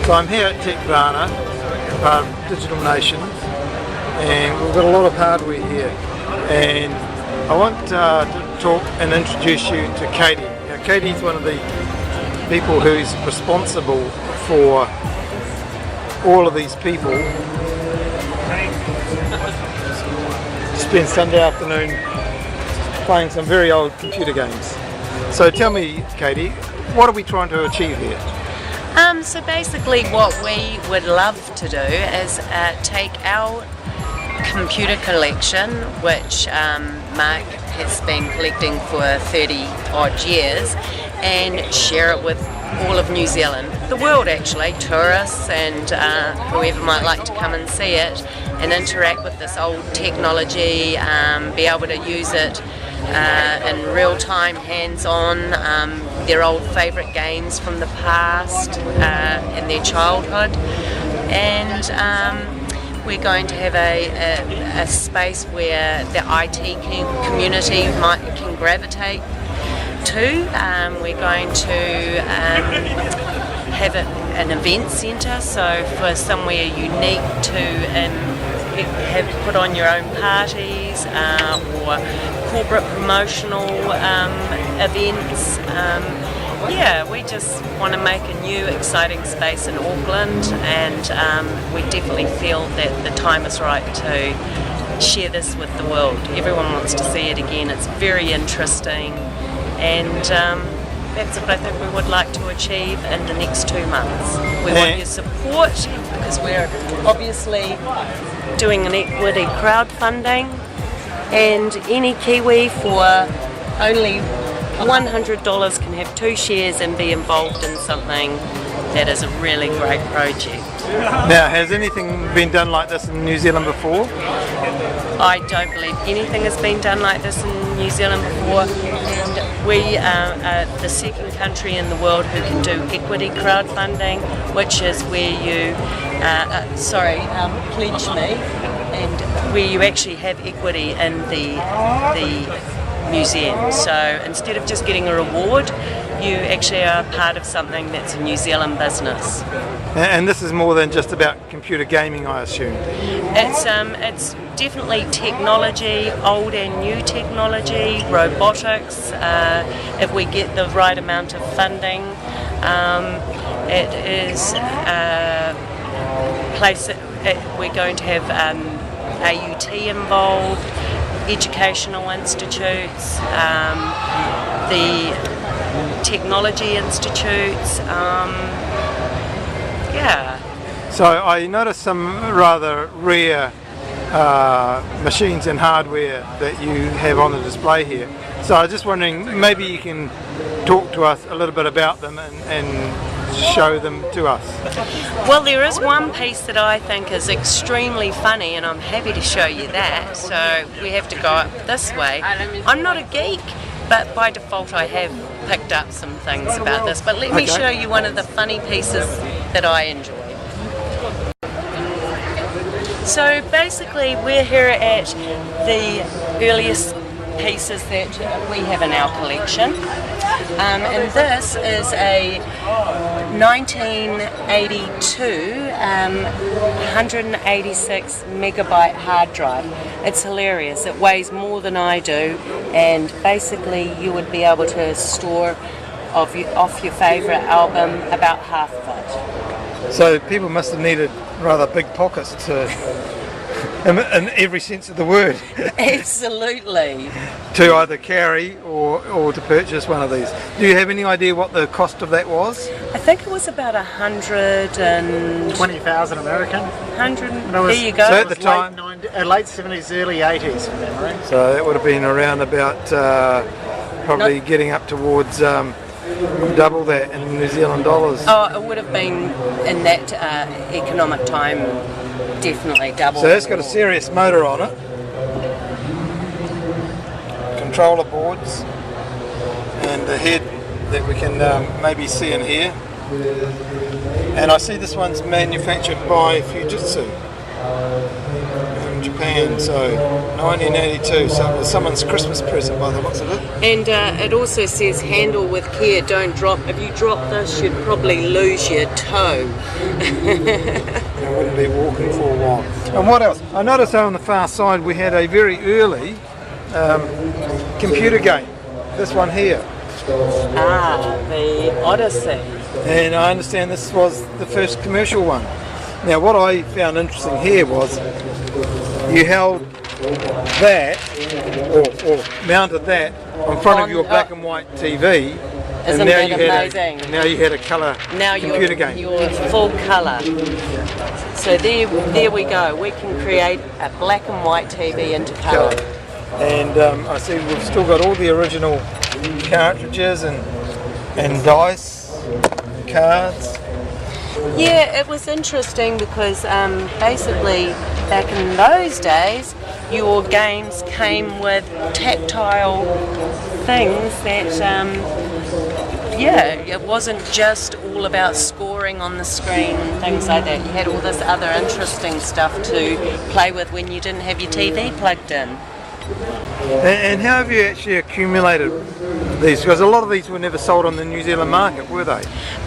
So I'm here at Techvana, part of Digital Nations, and we've got a lot of hardware here. And I want to talk and introduce you to Katie. Now, Katie's one of the people who's responsible for all of these people spend Sunday afternoon playing some very old computer games. So tell me, Katie, what are we trying to achieve here? So basically what we would love to do is take our computer collection, which Mark has been collecting for 30 odd years, and share it with all of New Zealand, the world actually, tourists and whoever might like to come and see it and interact with this old technology, be able to use it in real time, hands-on, their old favourite games from the past in their childhood. And we're going to have a space where the IT community can gravitate to. We're going to have an event centre, so for somewhere unique to have put on your own parties or corporate promotional events. Yeah, we just want to make a new exciting space in Auckland, and we definitely feel that the time is right to share this with the world. Everyone wants to see it again. It's very interesting, and that's what I think we would like to achieve in the next 2 months. We want your support because we're obviously doing an equity crowdfunding, and any Kiwi for only $100 can have 2 shares and be involved in something that is a really great project. Now, has anything been done like this in New Zealand before? I don't believe anything has been done like this in New Zealand before, and we are the second country in the world who can do equity crowdfunding, which is where you pledge me, and where you actually have equity in the museum. So instead of just getting a reward, you actually are part of something that's a New Zealand business. And this is more than just about computer gaming, I assume? It's definitely technology, old and new technology, robotics, if we get the right amount of funding. It is a place that we're going to have AUT involved, educational institutes, the technology institutes, yeah. So I noticed some rather rare machines and hardware that you have on the display here. So I was just wondering, maybe you can talk to us a little bit about them and show them to us. Well, there is one piece that I think is extremely funny, and I'm happy to show you that. So we have to go up this way. I'm not a geek, but by default I have picked up some things about this. But let me show you one of the funny pieces that I enjoy. So basically we're here at the earliest pieces that we have in our collection, and this is a 1982 186 megabyte hard drive. It's hilarious. It weighs more than I do, and basically you would be able to store off your favourite album about half of it. So people must have needed rather big pockets to, in every sense of the word. Absolutely. To either carry or to purchase one of these. Do you have any idea what the cost of that was? I think it was about 20,000 American. There you go. So at the time, late 70s, early 80s from memory. So that would have been around about probably getting up towards double that in New Zealand dollars. Oh, it would have been in that economic time, definitely double. So it's got a serious motor on it. Controller boards and the head that we can maybe see in here. And I see this one's manufactured by Fujitsu. And Japan, so 1982, so it was someone's Christmas present by the looks of it. And it also says handle with care, don't drop. If you drop this, you'd probably lose your toe. I wouldn't be walking for a while. And what else? I noticed on the far side we had a very early computer game, this one here. The Odyssey. And I understand this was the first commercial one. Now what I found interesting here was you held that, or mounted that on front of your black and white TV. Isn't that amazing? Now you had a colour computer game. You're full colour. So there we go. We can create a black and white TV into colour. And I see we've still got all the original cartridges and dice, and cards. Yeah, it was interesting because basically back in those days your games came with tactile things that it wasn't just all about scoring on the screen and things like that. You had all this other interesting stuff to play with when you didn't have your TV plugged in. And how have you actually accumulated these? Because a lot of these were never sold on the New Zealand market, were they?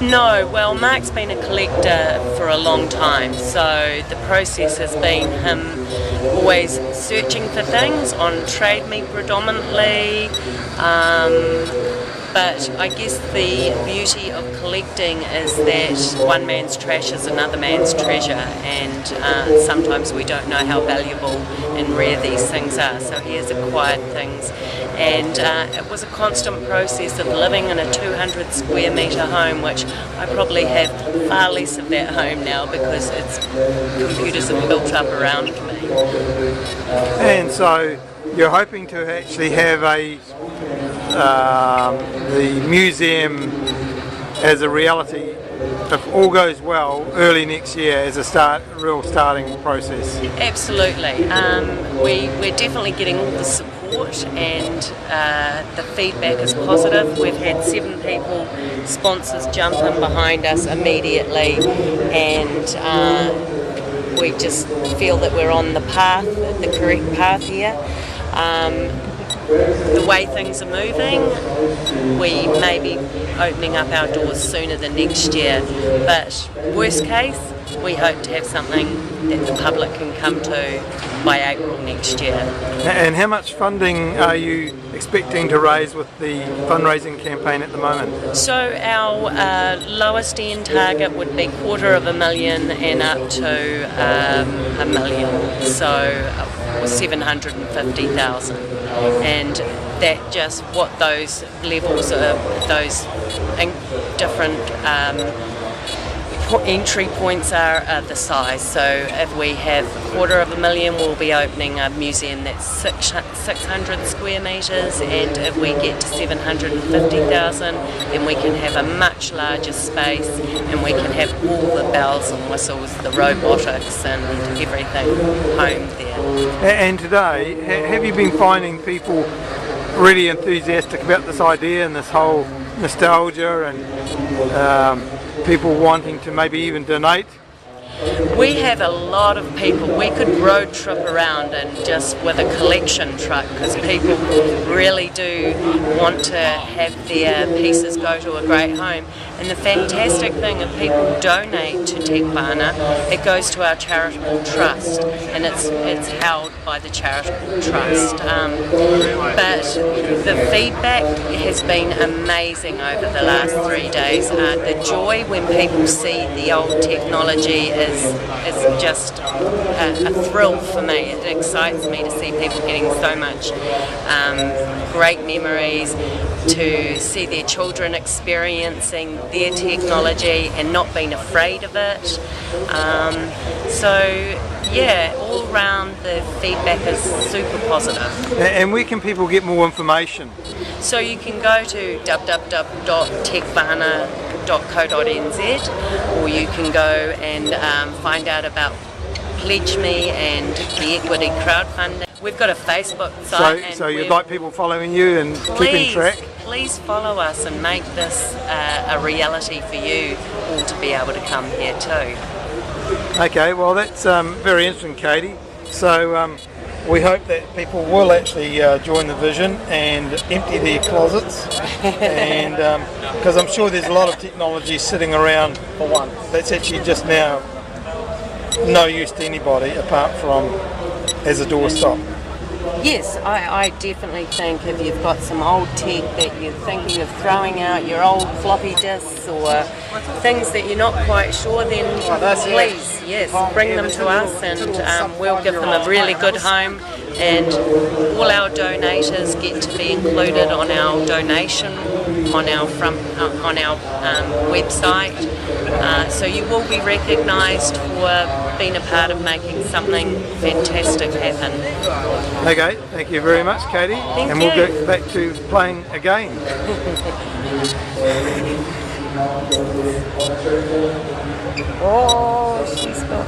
No, well, Mark's been a collector for a long time, so the process has been him always searching for things on Trade Me predominantly. But I guess the beauty of collecting is that one man's trash is another man's treasure, and sometimes we don't know how valuable and rare these things are. So he has acquired things, and it was a constant process of living in a 200 square metre home, which I probably have far less of that home now because computers have built up around me. And so you're hoping to actually have the museum as a reality, if all goes well, early next year as a real starting process. Absolutely. We're definitely getting all the support, and the feedback is positive. We've had 7 people, sponsors, jump in behind us immediately, and we just feel that we're on the path, the correct path here. The way things are moving, we may be opening up our doors sooner than next year, but worst case, we hope to have something that the public can come to by April next year. And how much funding are you expecting to raise with the fundraising campaign at the moment? So our lowest end target would be $250,000 and up to $1 million, so 750,000. And that just what those levels are, those different entry points are the size. So if we have $250,000, we'll be opening a museum that's 600 square metres, and if we get to 750,000, then we can have a much larger space, and we can have all the bells and whistles, the robotics and everything home there. And today, have you been finding people really enthusiastic about this idea and this whole nostalgia and people wanting to maybe even donate? We have a lot of people. We could road trip around and just with a collection truck, because people really do want to have their pieces go to a great home. And the fantastic thing, if people donate to Techvana, it goes to our charitable trust, and it's held by the charitable trust. But the feedback has been amazing over the last 3 days. The joy when people see the old technology is just a thrill for me. It excites me to see people getting so much great memories, to see their children experiencing their technology and not being afraid of it. So yeah, all round the feedback is super positive. And where can people get more information? So you can go to www.techvana.co.nz, or you can go and find out about Pledge Me and the equity crowdfunding. We've got a Facebook site. So you'd like people following you and keeping track? Please follow us and make this a reality for you all to be able to come here too. Okay, well that's very interesting, Katie. So we hope that people will actually join the vision and empty their closets, and because I'm sure there's a lot of technology sitting around for one that's actually just now no use to anybody apart from as a doorstop. Yes, I definitely think if you've got some old tech that you're thinking of throwing out, your old floppy disks or things that you're not quite sure, then please, yes, bring them to us, and we'll give them a really good home, and all our donators get to be included on our donation on our website, so you will be recognised for being a part of making something fantastic happen. Okay, thank you very much, Katie. Thank we'll you. go back to playing a game. Oh, she's got...